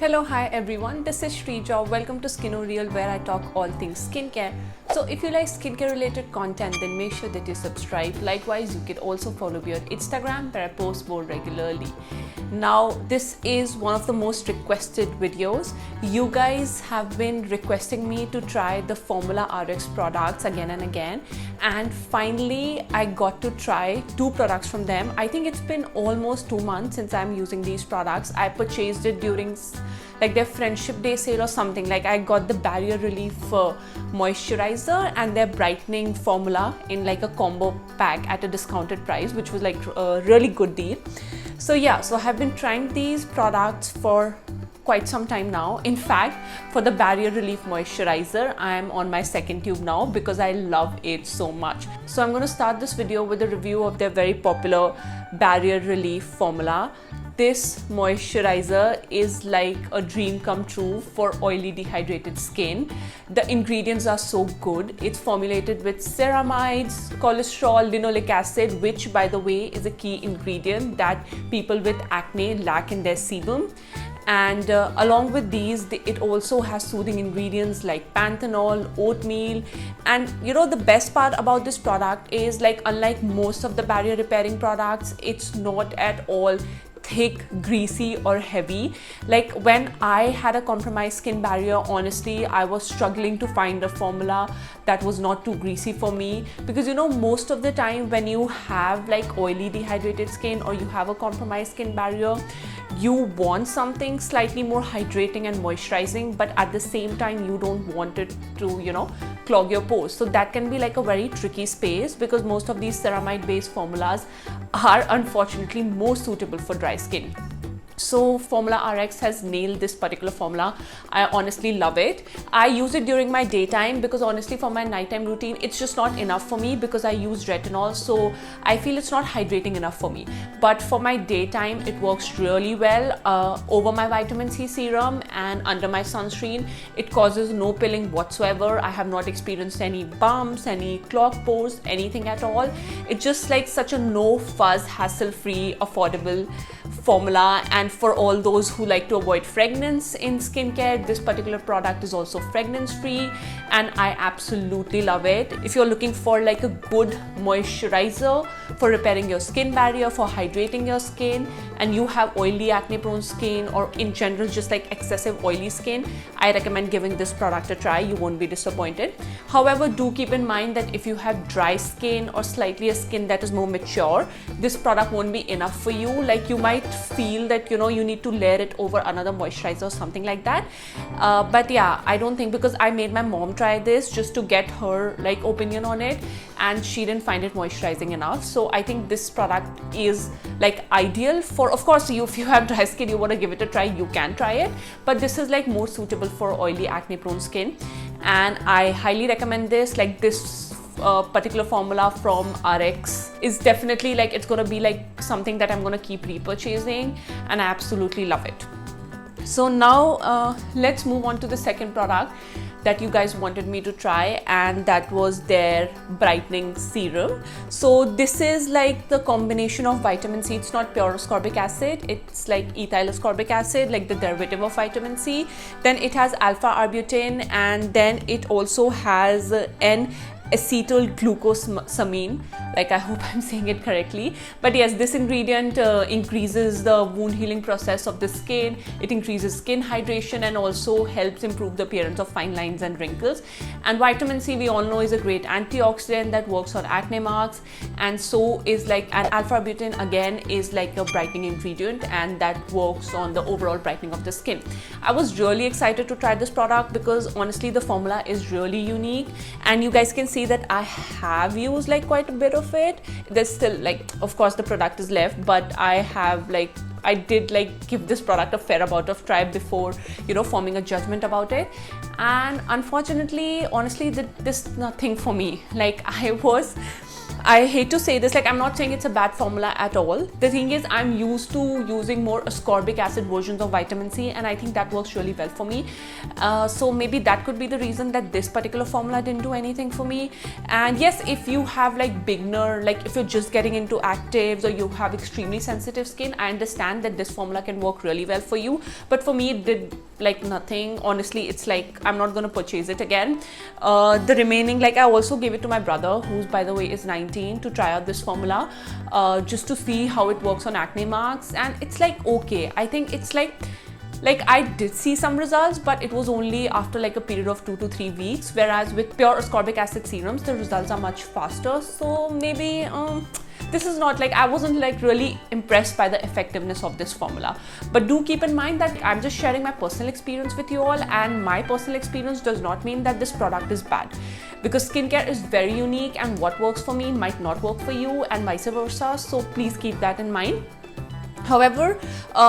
Hello, hi everyone. This is Shrija. Welcome to Skinoreal, where I talk all things skincare. So if you like skincare related content, then make sure that you subscribe. Likewise, you can also follow me on Instagram, where I post more regularly. Now, this is one of the most requested videos. You guys have been requesting me to try the Formula RX products again and again. And finally, I got to try two products from them. I think it's been almost 2 months since I'm using these products. I purchased it during like their friendship day sale or something. Like I got the barrier relief moisturizer and their brightening formula in like a combo pack at a discounted price, which was like a really good deal. So yeah, so I have been trying these products for quite some time now. In fact, for the barrier relief moisturizer, I am on my second tube now because I love it so much. So I'm going to start this video with a review of their very popular barrier relief formula. This moisturizer is like a dream come true for oily dehydrated skin. The ingredients are so good. It's formulated with ceramides, cholesterol, linoleic acid, which by the way is a key ingredient that people with acne lack in their sebum. And along with these, it also has soothing ingredients like panthenol, oatmeal. And you know, the best part about this product is, like, unlike most of the barrier repairing products, it's not at all thick, greasy or heavy. Like when I had a compromised skin barrier, honestly I was struggling to find a formula that was not too greasy for me, because you know, most of the time when you have like oily dehydrated skin or you have a compromised skin barrier, you want something slightly more hydrating and moisturizing, but at the same time you don't want it to, you know, clog your pores. So that can be like a very tricky space, because most of these ceramide based formulas are unfortunately more suitable for dry skin. So Formula RX has nailed this particular formula. I honestly love it. I use it during my daytime because honestly for my nighttime routine, it's just not enough for me because I use retinol. So I feel it's not hydrating enough for me. But for my daytime, it works really well over my vitamin C serum and under my sunscreen. It causes no pilling whatsoever. I have not experienced any bumps, any clogged pores, anything at all. It's just like such a no fuss, hassle-free, affordable formula. And for all those who like to avoid fragrance in skincare, this particular product is also fragrance free and I absolutely love it. If you're looking for like a good moisturizer for repairing your skin barrier, for hydrating your skin, and you have oily acne prone skin or in general just like excessive oily skin, I recommend giving this product a try. You won't be disappointed. However, do keep in mind that if you have dry skin or slightly a skin that is more mature, this product won't be enough for you. Like you might feel that, you know, you need to layer it over another moisturizer or something like that. But yeah, I don't think, because I made my mom try this just to get her like opinion on it, and she didn't find it moisturizing enough. So I think this product is like ideal for, of course, if you have dry skin, you want to give it a try, you can try it, but this is like more suitable for oily acne prone skin, and I highly recommend this. Like this particular formula from RX is definitely like, it's gonna be like something that I'm gonna keep repurchasing, and I absolutely love it. So now let's move on to the second product that you guys wanted me to try, and that was their brightening serum. So this is like the combination of vitamin C. It's not pure ascorbic acid, it's like ethyl ascorbic acid, like the derivative of vitamin C. Then it has alpha arbutin, and then it also has an acetyl glucosamine. Like I hope I'm saying it correctly, but yes, this ingredient increases the wound healing process of the skin. It increases skin hydration and also helps improve the appearance of fine lines and wrinkles. And vitamin C, we all know, is a great antioxidant that works on acne marks, and so is like an alpha arbutin again is like a brightening ingredient, and that works on the overall brightening of the skin. I was really excited to try this product because honestly the formula is really unique, and you guys can see that I have used like quite a bit of it. There's still like, of course the product is left, but I did like give this product a fair amount of try before, you know, forming a judgment about it. And unfortunately, honestly, this is nothing for me. Like I was I hate to say this, like I'm not saying it's a bad formula at all. The thing is, I'm used to using more ascorbic acid versions of vitamin C, and I think that works really well for me. So maybe that could be the reason that this particular formula didn't do anything for me. And yes, if you have like beginner, like if you're just getting into actives or you have extremely sensitive skin, I understand that this formula can work really well for you. But for me, it did like nothing. Honestly, it's like I'm not gonna purchase it again. The remaining, like I also gave it to my brother, who's by the way is 19, to try out this formula just to see how it works on acne marks, and it's like okay. I think it's like I did see some results, but it was only after like a period of 2 to 3 weeks, whereas with pure ascorbic acid serums the results are much faster. So maybe this is not like, I wasn't like really impressed by the effectiveness of this formula. But do keep in mind that I'm just sharing my personal experience with you all, and my personal experience does not mean that this product is bad, because skincare is very unique and what works for me might not work for you and vice versa. So please keep that in mind. However,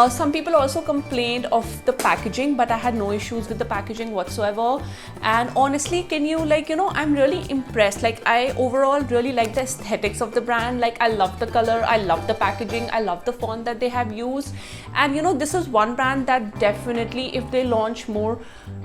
some people also complained of the packaging, but I had no issues with the packaging whatsoever. And honestly, can you like, you know, I'm really impressed. Like I overall really like the aesthetics of the brand. Like I love the color, I love the packaging, I love the font that they have used. And you know, this is one brand that definitely, if they launch more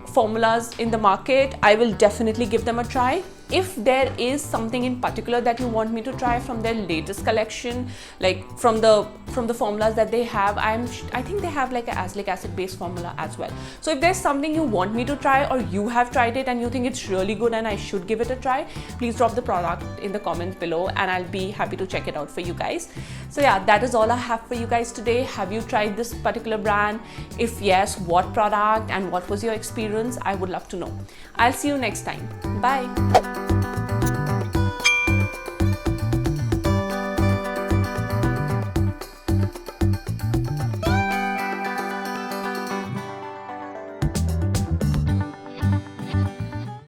formulas in the market, I will definitely give them a try. If there is something in particular that you want me to try from their latest collection, like from the formulas that they have, I think they have like an azelaic acid based formula as well. So if there's something you want me to try, or you have tried it and you think it's really good and I should give it a try, please drop the product in the comments below and I'll be happy to check it out for you guys. So yeah, that is all I have for you guys today. Have you tried this particular brand? If yes, what product and what was your experience? I would love to know. I'll see you next time. Bye.